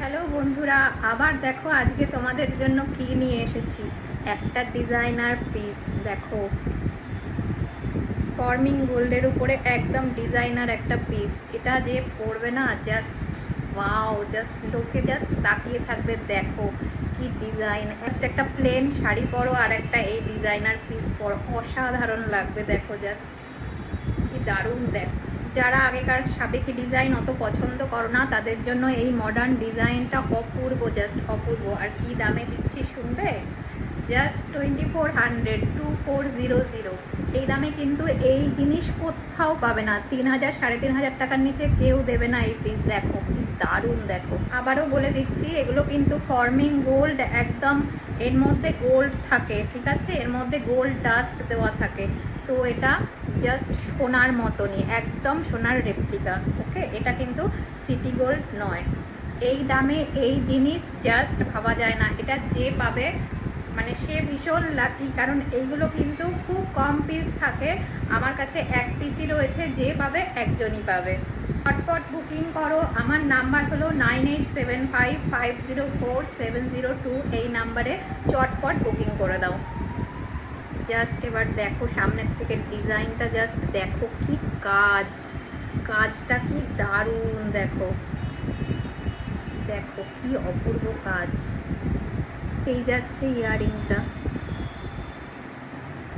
Hello বন্ধুরা, আবার দেখো আজকে তোমাদের জন্য কি নিয়ে এসেছি। একটা ডিজাইনার পিস দেখো, ফর্মিং গোল্ডের উপরে একদম ডিজাইনার একটা পিস। এটা যে পরবে না, জাস্ট ওয়াও, জাস্ট লোকে জাস্ট তাকিয়ে থাকবে। দেখো কি ডিজাইন, জাস্ট একটা প্লেন শাড়ি পরো আর একটা এই ডিজাইনার পিস পরো, অসাধারণ লাগবে। দেখো জাস্ট কি দারুণ। দেখো, যারা আগেকার সাবেকি ডিজাইন অত পছন্দ করো না তাদের জন্য এই মডার্ন ডিজাইনটা অপূর্ব, জাস্ট অপূর্ব। আর কি দামে দিচ্ছি শুনবে? জাস্ট 2400, 2400। এই দামে কিন্তু এই জিনিস কোথাও পাবে না। 3000, 3500 টাকার নিচে কেউ দেবে না এই পিস। দেখো কি দারুণ। দেখো আবারও বলে দিচ্ছি, এগুলো কিন্তু ফর্মিং গোল্ড, একদম এর মধ্যে গোল্ড থাকে, ঠিক আছে? এর মধ্যে গোল্ড ডাস্ট দেওয়া থাকে। তো এটা জাস্ট সোনার মতনই, একদম সোনার রেপ্লিকা। ওকে, এটা কিন্তু সিটি গোল্ড নয়। এই দামে এই জিনিস জাস্ট ভাবা যায় না। এটা যে পাবে মানে সে ভীষণ লাকি, কারণ এইগুলো কিন্তু খুব কম পিস থাকে। আমার কাছে এক পিসই রয়েছে, যে পাবে একজনই পাবে। চটপট বুকিং করো। আমার নাম্বার হলো 9875504702। এই নাম্বারে চটপট বুকিং করে দাও। জাস্ট এবার দেখো সামনের থেকে ডিজাইনটা, জাস্ট দেখো কি কাজ, কাজটা কি দারুণ। দেখো দেখো কি অপূর্ব কাজ। এই যাচ্ছে ইয়ারিংটা,